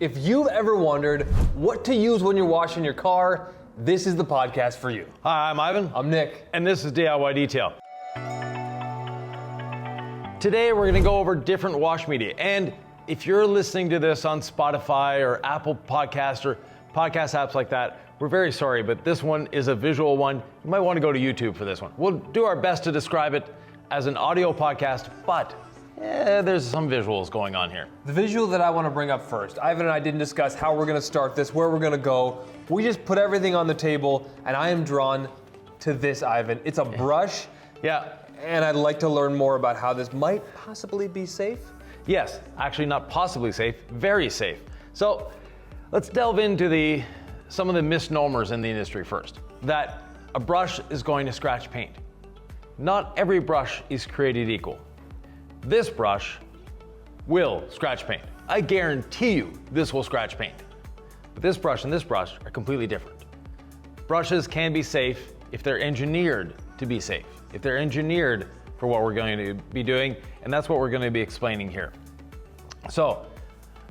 If you've ever wondered what to use when you're washing your car, this is the podcast for you. Hi, I'm Ivan. I'm Nick. And this is DIY Detail. Today we're going to go over different wash media. And if you're listening to this on Spotify or Apple Podcast or podcast apps like that, we're very sorry, but this one is a visual one. You might want to go to YouTube for this one. We'll do our best to describe it as an audio podcast, but there's some visuals going on here. The visual that I want to bring up first, Ivan and I didn't discuss how we're going to start this, where we're going to go. We just put everything on the table, and I am drawn to this, Ivan. It's a brush. Yeah. And I'd like to learn more about how this might possibly be safe. Yes, actually not possibly safe, very safe. So let's delve into some of the misnomers in the industry first. That a brush is going to scratch paint. Not every brush is created equal. This brush will scratch paint. I guarantee you this will scratch paint. But this brush and this brush are completely different. Brushes can be safe if they're engineered to be safe, if they're engineered for what we're going to be doing, and that's what we're going to be explaining here. So,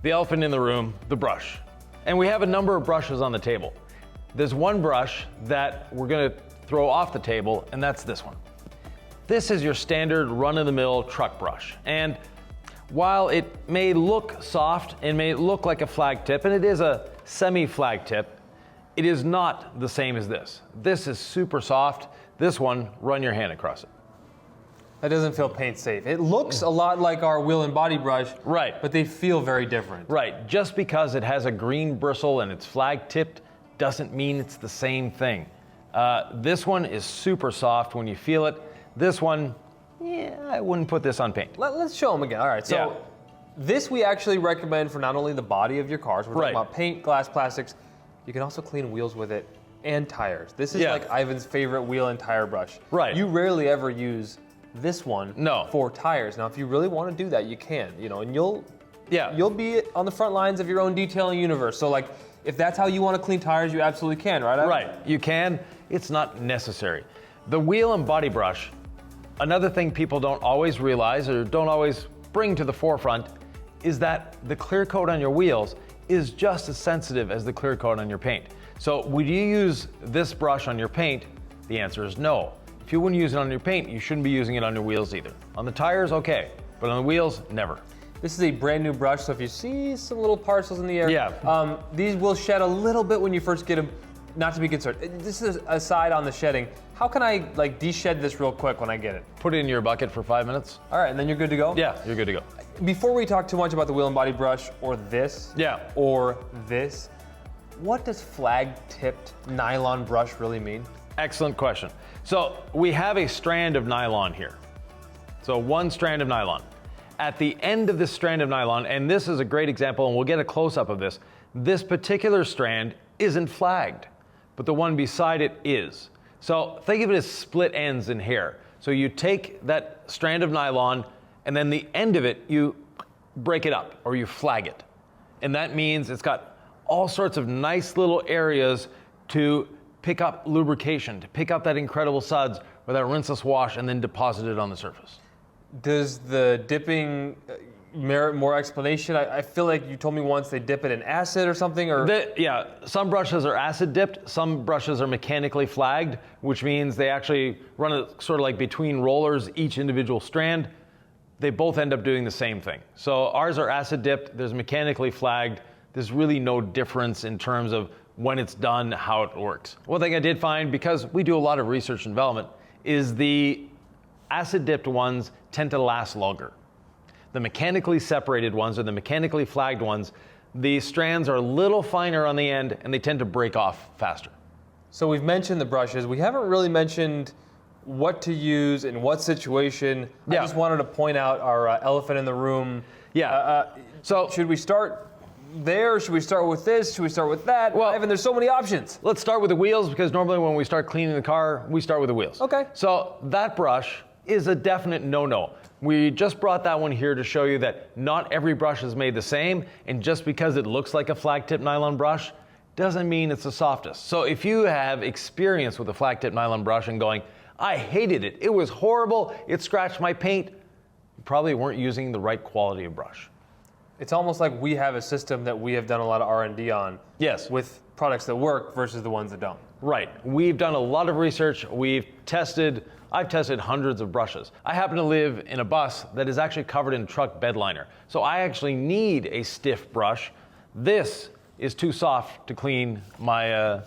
the elephant in the room, the brush. And we have a number of brushes on the table. There's one brush that we're going to throw off the table, and that's this one. This is your standard run-of-the-mill truck brush. And while it may look soft and may look like a flag tip, and it is a semi-flag tip, it is not the same as this. This is super soft. This one, run your hand across it. That doesn't feel paint safe. It looks a lot like our wheel and body brush, right? But they feel very different. Right, just because it has a green bristle and it's flag tipped doesn't mean it's the same thing. This one is super soft when you feel it. This one, I wouldn't put this on paint. Let's show them again. All right, so this we actually recommend for not only the body of your cars, we're talking about paint, glass, plastics, you can also clean wheels with it and tires. This is like Ivan's favorite wheel and tire brush. Right. You rarely ever use this one for tires. Now, if you really want to do that, you can, and you'll be on the front lines of your own detailing universe. So like, if that's how you want to clean tires, you absolutely can, right? Right, you can. It's not necessary. The wheel and body brush, another thing people don't always realize or don't always bring to the forefront is that the clear coat on your wheels is just as sensitive as the clear coat on your paint. So would you use this brush on your paint? The answer is no. If you wouldn't use it on your paint, you shouldn't be using it on your wheels either. On the tires, okay, but on the wheels, never. This is a brand new brush, so if you see some little parcels in the air, these will shed a little bit when you first get them. Not to be concerned. This is aside on the shedding. How can I de-shed this real quick when I get it? Put it in your bucket for 5 minutes. All right, and then you're good to go? Yeah, you're good to go. Before we talk too much about the wheel and body brush or this, what does flag-tipped nylon brush really mean? Excellent question. So we have a strand of nylon here. So one strand of nylon. At the end of this strand of nylon, and this is a great example, and we'll get a close-up of this particular strand isn't flagged, but the one beside it is. So think of it as split ends in hair. So you take that strand of nylon, and then the end of it, you break it up, or you flag it. And that means it's got all sorts of nice little areas to pick up lubrication, to pick up that incredible suds or that rinseless wash and then deposit it on the surface. Does the dipping merit more explanation? I feel like you told me once they dip it in acid or something, or? Some brushes are acid dipped, some brushes are mechanically flagged, which means they actually run it sort of like between rollers, each individual strand. They both end up doing the same thing. So ours are acid dipped, there's mechanically flagged. There's really no difference in terms of when it's done, how it works. One thing I did find, because we do a lot of research and development, is the acid dipped ones tend to last longer. The mechanically separated ones or the mechanically flagged ones, the strands are a little finer on the end and they tend to break off faster. So we've mentioned the brushes. We haven't really mentioned what to use in what situation. I just wanted to point out our elephant in the room. So should we start there? Should we start with this? Should we start with that? Well, Evan, there's so many options. Let's start with the wheels, because normally when we start cleaning the car, we start with the wheels. Okay. So that brush is a definite no-no. We just brought that one here to show you that not every brush is made the same, and just because it looks like a flag tip nylon brush doesn't mean it's the softest. So if you have experience with a flag tip nylon brush and going, I hated it, it was horrible, it scratched my paint, you probably weren't using the right quality of brush. It's almost like we have a system that we have done a lot of R&D on. Yes. With products that work versus the ones that don't. Right. We've done a lot of research. I've tested hundreds of brushes. I happen to live in a bus that is actually covered in truck bed liner. So I actually need a stiff brush. This is too soft to clean my,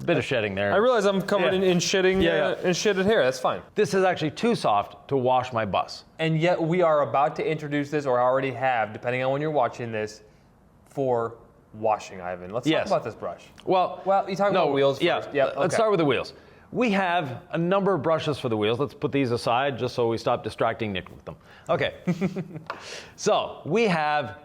bit of shedding there. I realize I'm covered in shitting and shitted hair. That's fine. This is actually too soft to wash my bus. And yet we are about to introduce this, or already have, depending on when you're watching this, for washing, Ivan. Let's talk about this brush. Well, you talk about wheels first. Let's start with the wheels. We have a number of brushes for the wheels. Let's put these aside just so we stop distracting Nick with them. Okay. So we have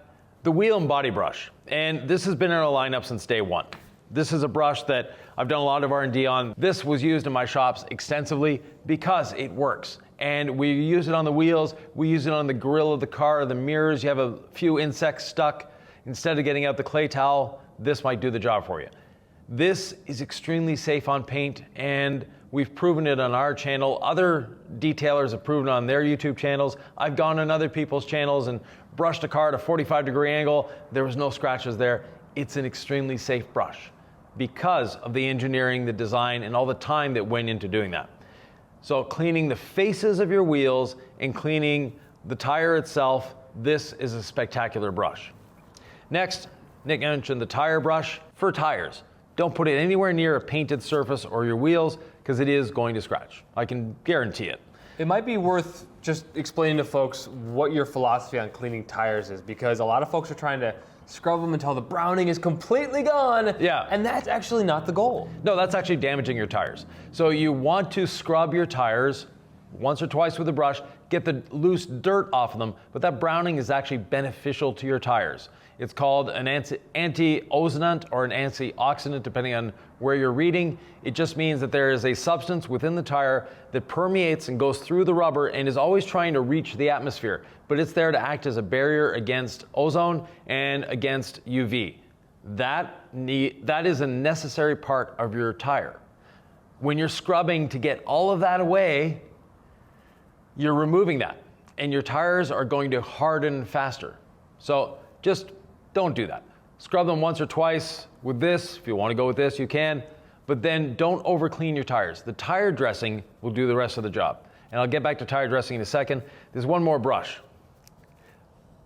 the wheel and body brush, and this has been in our lineup since day one. This is a brush that I've done a lot of R&D on. This was used in my shops extensively because it works. And we use it on the wheels, we use it on the grill of the car, the mirrors. You have a few insects stuck. Instead of getting out the clay towel, this might do the job for you. This is extremely safe on paint, and we've proven it on our channel. Other detailers have proven it on their YouTube channels. I've gone on other people's channels and brushed a car at a 45-degree angle. There was no scratches there. It's an extremely safe brush because of the engineering, the design, and all the time that went into doing that. So cleaning the faces of your wheels and cleaning the tire itself, this is a spectacular brush. Next, Nick mentioned the tire brush for tires. Don't put it anywhere near a painted surface or your wheels because it is going to scratch. I can guarantee it. It might be worth just explaining to folks what your philosophy on cleaning tires is, because a lot of folks are trying to scrub them until the browning is completely gone. Yeah. And that's actually not the goal. No, that's actually damaging your tires. So you want to scrub your tires once or twice with a brush, get the loose dirt off of them, but that browning is actually beneficial to your tires. It's called an antioxidant or an antioxidant, depending on where you're reading. It just means that there is a substance within the tire that permeates and goes through the rubber and is always trying to reach the atmosphere, but it's there to act as a barrier against ozone and against UV. That is a necessary part of your tire. When you're scrubbing to get all of that away, you're removing that, and your tires are going to harden faster. So just don't do that. Scrub them once or twice with this. If you want to go with this, you can, but then don't over clean your tires. The tire dressing will do the rest of the job. And I'll get back to tire dressing in a second. There's one more brush,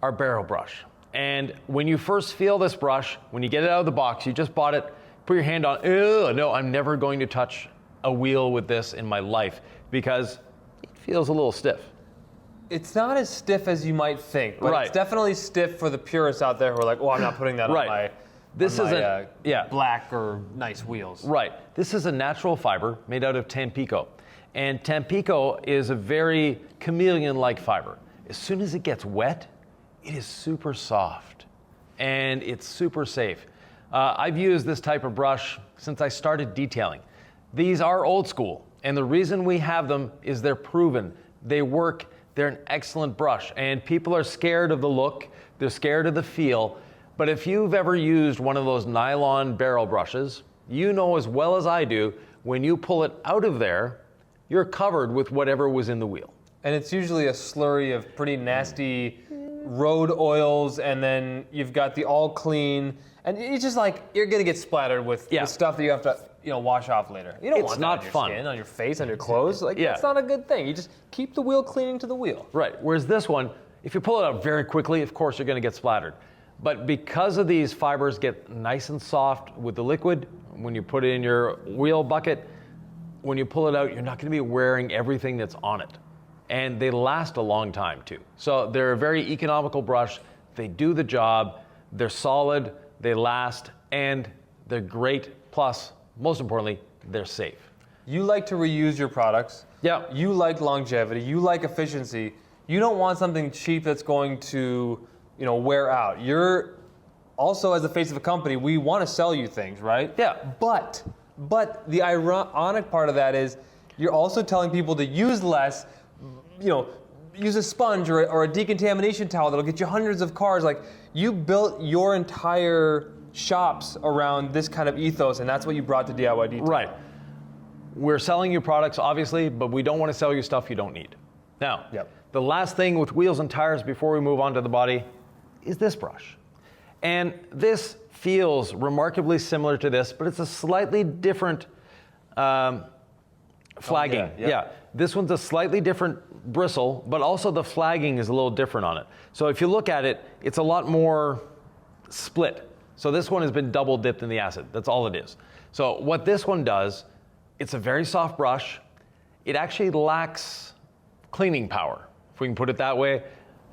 our barrel brush. And when you first feel this brush, when you get it out of the box, you just bought it, put your hand on, no, I'm never going to touch a wheel with this in my life because it feels a little stiff. It's not as stiff as you might think, but it's definitely stiff for the purists out there who are like, I'm not putting that on my black or nice wheels. Right. This is a natural fiber made out of Tampico. And Tampico is a very chameleon-like fiber. As soon as it gets wet, it is super soft and it's super safe. I've used this type of brush since I started detailing. These are old school, and the reason we have them is they're proven. They work. They're an excellent brush, and people are scared of the look, they're scared of the feel, but if you've ever used one of those nylon barrel brushes, you know as well as I do, when you pull it out of there, you're covered with whatever was in the wheel. And it's usually a slurry of pretty nasty road oils, and then you've got the all clean, and it's just like, you're gonna get splattered with the stuff that you have to wash off later. You don't want that on your skin, on your face, on your clothes. That's not a good thing. You just keep the wheel cleaning to the wheel. Right, whereas this one, if you pull it out very quickly, of course you're gonna get splattered. But because of these fibers get nice and soft with the liquid, when you put it in your wheel bucket, when you pull it out, you're not gonna be wearing everything that's on it. And they last a long time too. So they're a very economical brush. They do the job, they're solid, they last, and they're great. Plus, most importantly, they're safe. You like to reuse your products. Yeah. You like longevity. You like efficiency. You don't want something cheap that's going to, wear out. You're also, as the face of a company, we want to sell you things, right? Yeah. But the ironic part of that is you're also telling people to use less, use a sponge or a decontamination towel that'll get you hundreds of cars. Like, you built your entire shops around this kind of ethos, and that's what you brought to DIY Detail. Right. We're selling you products, obviously, but we don't want to sell you stuff you don't need. Now, the last thing with wheels and tires before we move on to the body, is this brush. And this feels remarkably similar to this, but it's a slightly different flagging. This one's a slightly different bristle, but also the flagging is a little different on it. So if you look at it, it's a lot more split. So this one has been double dipped in the acid. That's all it is. So what this one does, it's a very soft brush. It actually lacks cleaning power, if we can put it that way.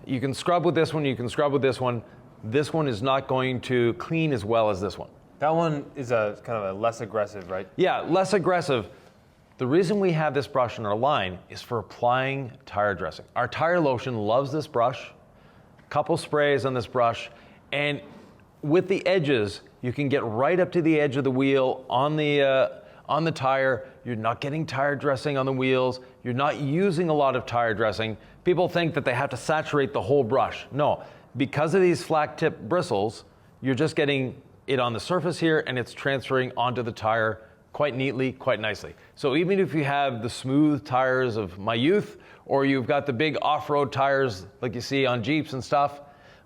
You can scrub with this one, you can scrub with this one. This one is not going to clean as well as this one. That one is a kind of a less aggressive, right? Yeah, less aggressive. The reason we have this brush in our line is for applying tire dressing. Our tire lotion loves this brush, couple sprays on this brush, and with the edges, you can get right up to the edge of the wheel on the tire. You're not getting tire dressing on the wheels. You're not using a lot of tire dressing. People think that they have to saturate the whole brush. No, because of these flat tip bristles, you're just getting it on the surface here and it's transferring onto the tire quite neatly, quite nicely. So even if you have the smooth tires of my youth, or you've got the big off-road tires like you see on Jeeps and stuff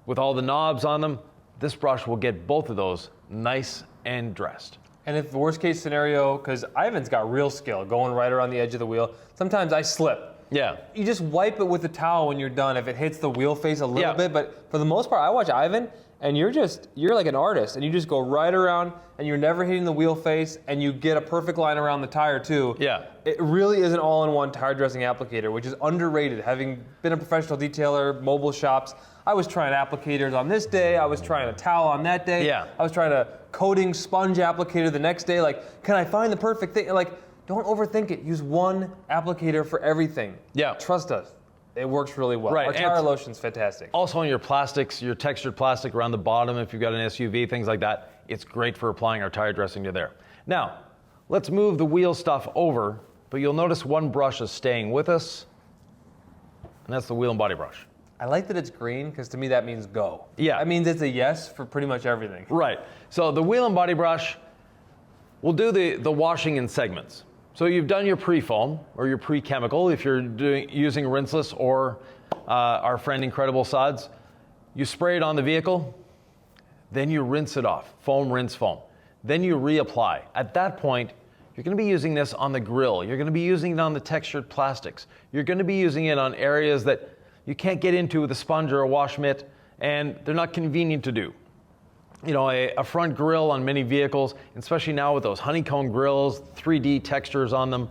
with all the knobs on them, this brush will get both of those nice and dressed. And if the worst case scenario, because Ivan's got real skill going right around the edge of the wheel, sometimes I slip. Yeah. You just wipe it with a towel when you're done if it hits the wheel face a little bit, but for the most part, I watch Ivan, and you're like an artist, and you just go right around, and you're never hitting the wheel face, and you get a perfect line around the tire too. Yeah. It really is an all-in-one tire dressing applicator, which is underrated. Having been a professional detailer, mobile shops, I was trying applicators on this day, I was trying a towel on that day, Yeah. I was trying a coating sponge applicator the next day. Like, can I find the perfect thing? Like, don't overthink it. Use one applicator for everything. Yeah. Trust us. It works really well. Right. Our tire lotion's fantastic. Also on your plastics, your textured plastic around the bottom, if you've got an SUV, things like that, it's great for applying our tire dressing to there. Now, let's move the wheel stuff over, but you'll notice one brush is staying with us, and that's the wheel and body brush. I like that it's green, because to me that means go. Yeah. That means it's a yes for pretty much everything. Right. So the wheel and body brush, we'll do the washing in segments. So you've done your pre-foam or your pre-chemical if you're using rinseless or our friend Incredible Suds. You spray it on the vehicle, then you rinse it off, foam, rinse, foam. Then you reapply. At that point, you're going to be using this on the grill. You're going to be using it on the textured plastics. You're going to be using it on areas that you can't get into with a sponge or a wash mitt, and they're not convenient to do. You know, a front grille on many vehicles, especially now with those honeycomb grills, 3D textures on them,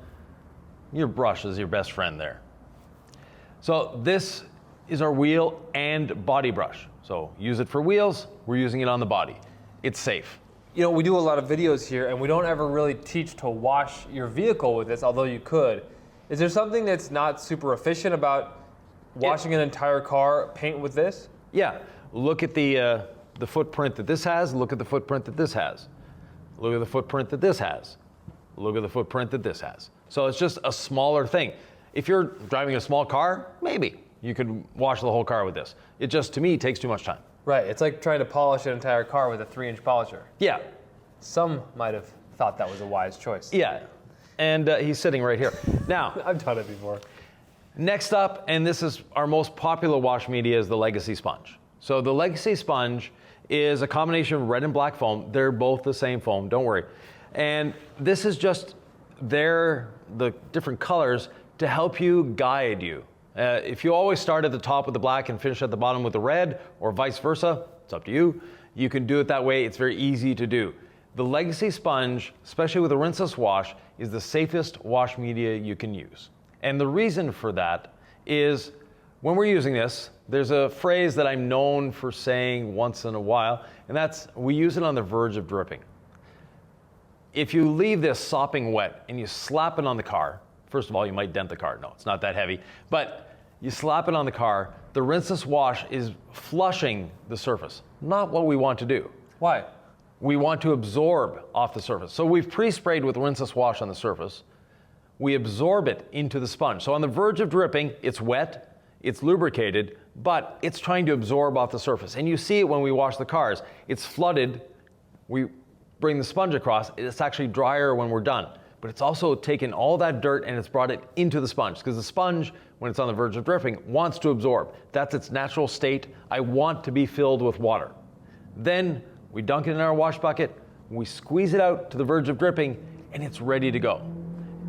your brush is your best friend there. So this is our wheel and body brush. So use it for wheels, we're using it on the body. It's safe. You know, we do a lot of videos here, and we don't ever really teach to wash your vehicle with this, although you could. Is there something that's not super efficient about washing an entire car paint with this? Yeah, look at the footprint that this has, look at the footprint that this has. Look at the footprint that this has. Look at the footprint that this has. So it's just a smaller thing. If you're driving a small car, maybe you could wash the whole car with this. It just, to me, takes too much time. Right, it's like trying to polish an entire car with a 3-inch polisher. Yeah. Some might have thought that was a wise choice. Yeah, and he's sitting right here. Now, I've done it before. Next up, and this is our most popular wash media, is the Legacy Sponge. So the Legacy Sponge is a combination of red and black foam. They're both the same foam, don't worry. And this is just the different colors to help you guide you. If you always start at the top with the black and finish at the bottom with the red, or vice versa, it's up to you. You can do it that way. It's very easy to do. The Legacy Sponge, especially with a rinseless wash, is the safest wash media you can use. And the reason for that is when we're using this, there's a phrase that I'm known for saying once in a while, and that's we use it on the verge of dripping. If you leave this sopping wet and you slap it on the car, first of all, you might dent the car. No, it's not that heavy. But you slap it on the car, the rinseless wash is flushing the surface. Not what we want to do. Why? We want to absorb off the surface. So we've pre-sprayed with rinseless wash on the surface. We absorb it into the sponge. So on the verge of dripping, it's wet, it's lubricated, but it's trying to absorb off the surface. And you see it when we wash the cars. It's flooded, we bring the sponge across, it's actually drier when we're done. but it's also taken all that dirt and it's brought it into the sponge, because the sponge, when it's on the verge of dripping, wants to absorb. That's its natural state. I want to be filled with water. Then we dunk it in our wash bucket, we squeeze it out to the verge of dripping, and it's ready to go.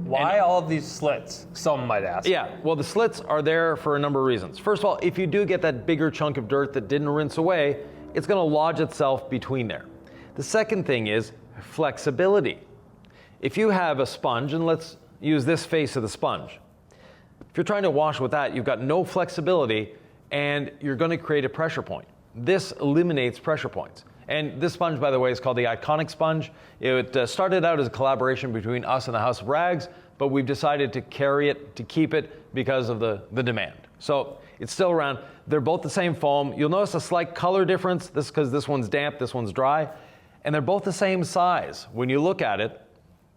Why all of these slits, some might ask? Yeah, well, the slits are there for a number of reasons. First of all, if you do get that bigger chunk of dirt that didn't rinse away, it's going to lodge itself between there. The second thing is flexibility. If you have a sponge, and let's use this face of the sponge. If you're trying to wash with that, you've got no flexibility, and you're going to create a pressure point. This eliminates pressure points. And this sponge, by the way, is called the Iconic Sponge. It started out as a collaboration between us and the House of Rags, but we've decided to carry it, to keep it, because of the demand. So it's still around. They're both the same foam. You'll notice a slight color difference. This because this one's damp, this one's dry. And they're both the same size. When you look at it,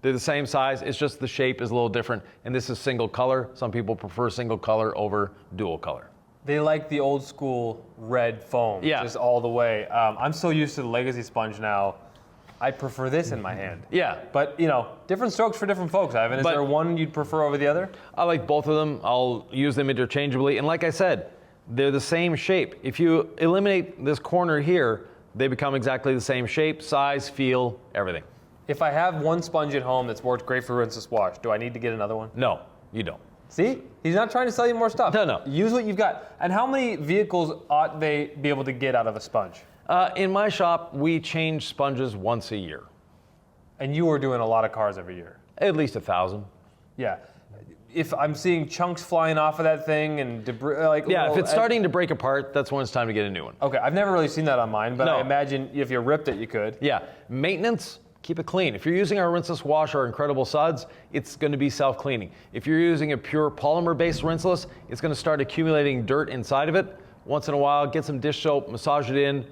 they're the same size. It's just the shape is a little different. And this is single color. Some people prefer single color over dual color. They like the old school red foam, just all the way. I'm so used to the Legacy sponge now. I prefer this in my hand. Yeah. But, you know, different strokes for different folks, Ivan. Is there one you'd prefer over the other? I like both of them. I'll use them interchangeably. And like I said, they're the same shape. If you eliminate this corner here, they become exactly the same shape, size, feel, everything. If I have one sponge at home that's worked great for rinseless wash, do I need to get another one? No, you don't. See? He's not trying to sell you more stuff. No. Use what you've got. And how many vehicles ought they be able to get out of a sponge? In my shop, we change sponges once a year. And you are doing a lot of cars every year? At least 1,000. Yeah. If I'm seeing chunks flying off of that thing and debris, if it's starting to break apart, that's when it's time to get a new one. Okay, I've never really seen that on mine, but No. I imagine if you ripped it, you could. Yeah, maintenance, keep it clean. If you're using our rinseless wash or Incredible Suds, it's going to be self-cleaning. If you're using a pure polymer-based rinseless, it's going to start accumulating dirt inside of it. Once in a while, get some dish soap, massage it in,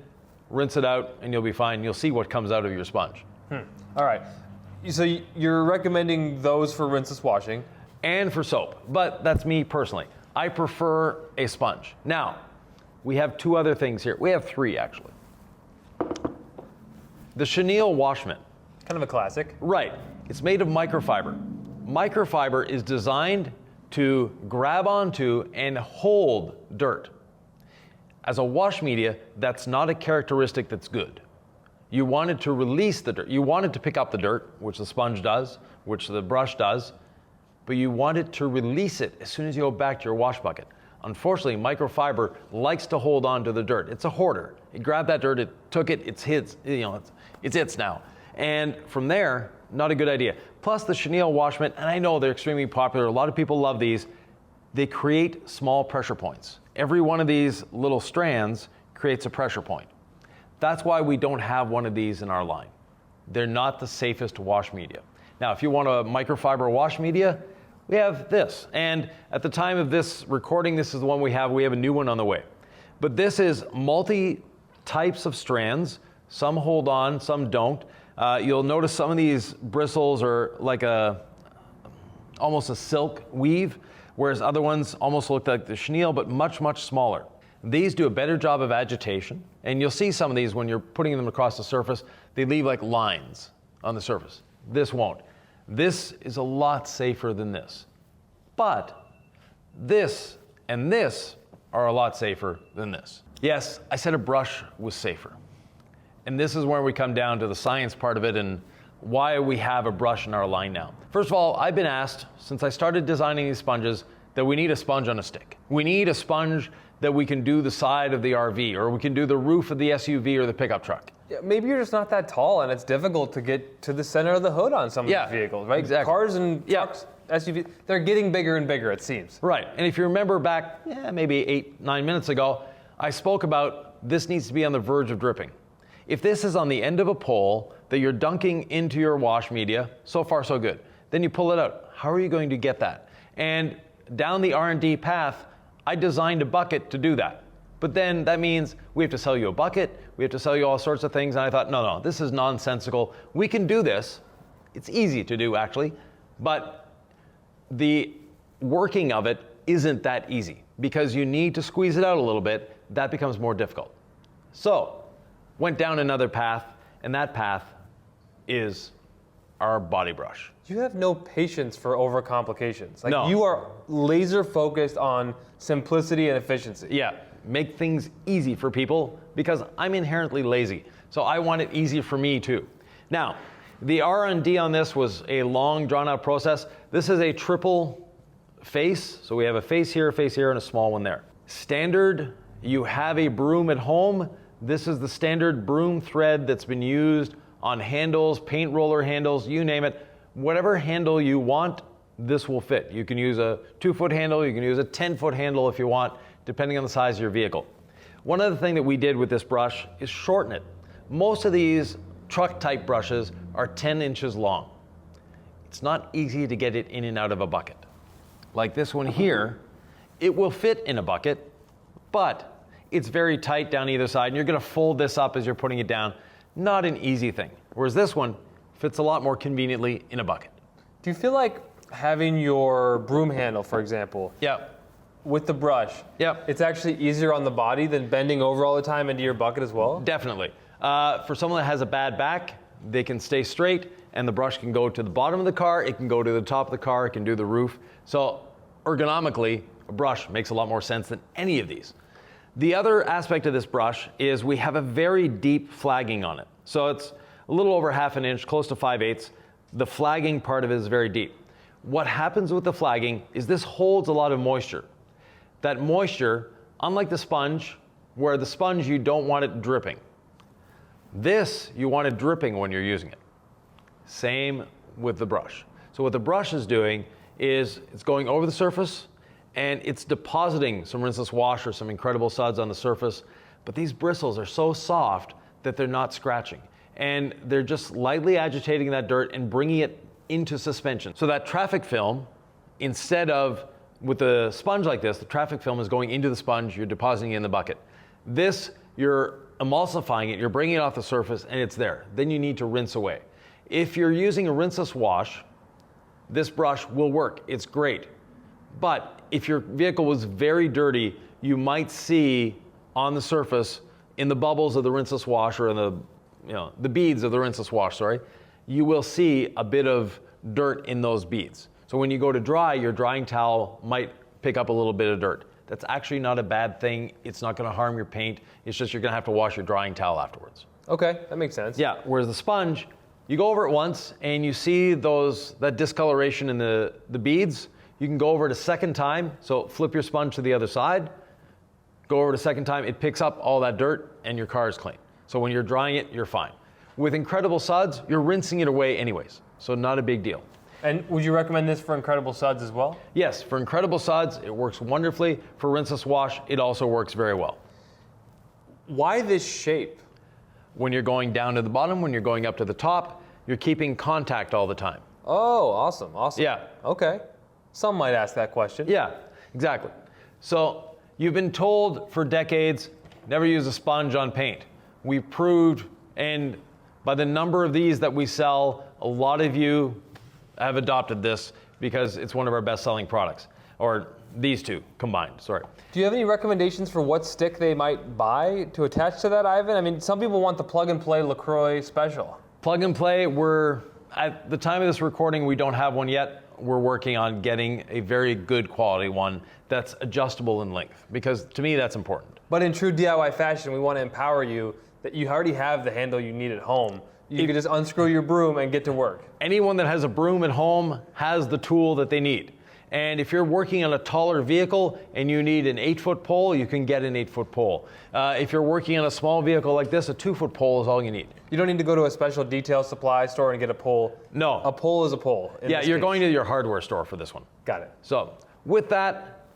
rinse it out, and you'll be fine. You'll see what comes out of your sponge. All right. So you're recommending those for rinseless washing? And for soap, but that's me personally. I prefer a sponge. Now, we have two other things here. We have three, actually. The chenille wash mitt. Kind of a classic. Right. It's made of microfiber. Microfiber is designed to grab onto and hold dirt. As a wash media, that's not a characteristic that's good. You want it to release the dirt. You want it to pick up the dirt, which the sponge does, which the brush does, but you want it to release it as soon as you go back to your wash bucket. Unfortunately, microfiber likes to hold on to the dirt. It's a hoarder. It grabbed that dirt, it took it, it's his, it's its now. And from there, not a good idea. Plus the chenille wash mitt, and I know they're extremely popular, a lot of people love these, they create small pressure points. Every one of these little strands creates a pressure point. That's why we don't have one of these in our line. They're not the safest wash media. Now, if you want a microfiber wash media, we have this. And at the time of this recording, this is the one we have. We have a new one on the way. But this is multi types of strands. Some hold on, some don't. You'll notice some of these bristles are like almost a silk weave, whereas other ones almost look like the chenille, but much, much smaller. These do a better job of agitation, and you'll see some of these when you're putting them across the surface, they leave like lines on the surface. This won't. This is a lot safer than this. But this and this are a lot safer than this. Yes, I said a brush was safer. And this is where we come down to the science part of it and why we have a brush in our line now. First of all, I've been asked, since I started designing these sponges, that we need a sponge on a stick. We need a sponge that we can do the side of the RV, or we can do the roof of the SUV or the pickup truck. Yeah, maybe you're just not that tall and it's difficult to get to the center of the hood on some of these vehicles, right? Exactly. Cars and trucks, SUVs, they're getting bigger and bigger, it seems. Right, and if you remember back, maybe 8-9 minutes ago, I spoke about this needs to be on the verge of dripping. If this is on the end of a pole that you're dunking into your wash media, so far so good. Then you pull it out. How are you going to get that? And down the R&D path, I designed a bucket to do that. But then that means we have to sell you a bucket, we have to sell you all sorts of things, and I thought, no, this is nonsensical. We can do this. It's easy to do, actually, but the working of it isn't that easy because you need to squeeze it out a little bit. That becomes more difficult. So, went down another path, and that path is our body brush. You have no patience for overcomplications. Like, No. you are laser focused on simplicity and efficiency. Yeah, make things easy for people because I'm inherently lazy. So I want it easy for me too. Now, the R&D on this was a long drawn out process. This is a triple face. So we have a face here, and a small one there. Standard, you have a broom at home. This is the standard broom thread that's been used on handles, paint roller handles, you name it. Whatever handle you want, this will fit. You can use a 2-foot handle, you can use a 10-foot handle if you want, depending on the size of your vehicle. One other thing that we did with this brush is shorten it. Most of these truck type brushes are 10 inches long. It's not easy to get it in and out of a bucket. Like this one here, it will fit in a bucket, but it's very tight down either side, and you're gonna fold this up as you're putting it down. Not an easy thing. Whereas this one fits a lot more conveniently in a bucket. Do you feel like having your broom handle, for example, with the brush, it's actually easier on the body than bending over all the time into your bucket as well? Definitely. For someone that has a bad back, they can stay straight and the brush can go to the bottom of the car, it can go to the top of the car, it can do the roof. So ergonomically, a brush makes a lot more sense than any of these. The other aspect of this brush is we have a very deep flagging on it. So it's a little over 1/2 inch, close to 5/8. The flagging part of it is very deep. What happens with the flagging is this holds a lot of moisture. That moisture, unlike the sponge, where the sponge you don't want it dripping. This, you want it dripping when you're using it. Same with the brush. So what the brush is doing is it's going over the surface and it's depositing some rinseless wash or some incredible suds on the surface, but these bristles are so soft that they're not scratching. And they're just lightly agitating that dirt and bringing it into suspension. So that traffic film, instead of with a sponge like this, the traffic film is going into the sponge, you're depositing it in the bucket. This, you're emulsifying it, you're bringing it off the surface and it's there. Then you need to rinse away. If you're using a rinseless wash, this brush will work, it's great. But if your vehicle was very dirty, you might see on the surface, in the bubbles of the rinseless wash or in the beads of the rinseless wash, you will see a bit of dirt in those beads. So when you go to dry, your drying towel might pick up a little bit of dirt. That's actually not a bad thing. It's not gonna harm your paint. It's just you're gonna have to wash your drying towel afterwards. Okay, that makes sense. Yeah, whereas the sponge, you go over it once and you see that discoloration in the beads. You can go over it a second time, so flip your sponge to the other side, go over it a second time, it picks up all that dirt and your car is clean. So when you're drying it, you're fine. With Incredible Suds, you're rinsing it away anyways, so not a big deal. And would you recommend this for Incredible Suds as well? Yes, for Incredible Suds, it works wonderfully. For rinseless wash, it also works very well. Why this shape? When you're going down to the bottom, when you're going up to the top, you're keeping contact all the time. Oh, awesome. Yeah. Okay. Some might ask that question. Yeah, exactly. So you've been told for decades, never use a sponge on paint. We've proved, and by the number of these that we sell, a lot of you have adopted this because it's one of our best-selling products, or these two combined, sorry. Do you have any recommendations for what stick they might buy to attach to that, Ivan? I mean, some people want the plug-and-play LaCroix special. Plug-and-play, at the time of this recording, we don't have one yet. We're working on getting a very good quality one that's adjustable in length, because to me, that's important. But in true DIY fashion, we want to empower you that you already have the handle you need at home. You can just unscrew your broom and get to work. Anyone that has a broom at home has the tool that they need. And if you're working on a taller vehicle and you need an 8-foot pole, you can get an 8-foot pole. If you're working on a small vehicle like this, a 2-foot pole is all you need. You don't need to go to a special detail supply store and get a pole. No. A pole is a pole. Yeah, you're going to your hardware store for this one. Got it. So with that,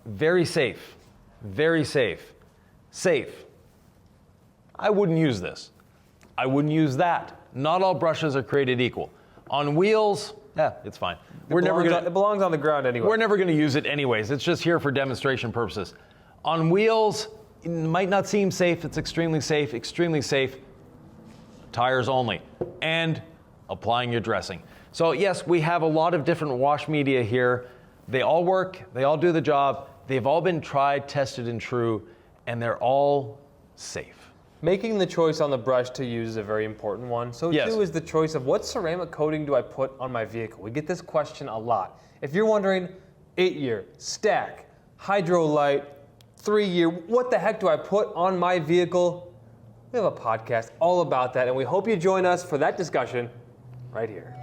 very safe, very safe, safe. I wouldn't use this. I wouldn't use that. Not all brushes are created equal. On wheels, it's fine. It belongs on the ground anyway. We're never gonna use it anyways. It's just here for demonstration purposes. On wheels, it might not seem safe. It's extremely safe, extremely safe. Tires only. And applying your dressing. So yes, we have a lot of different wash media here. They all work, they all do the job. They've all been tried, tested, and true, and they're all safe. Making the choice on the brush to use is a very important one. So too is the choice of what ceramic coating do I put on my vehicle. We get this question a lot. If you're wondering, 8-year, stack, Hydrolite, 3-year, what the heck do I put on my vehicle? We have a podcast all about that, and we hope you join us for that discussion right here.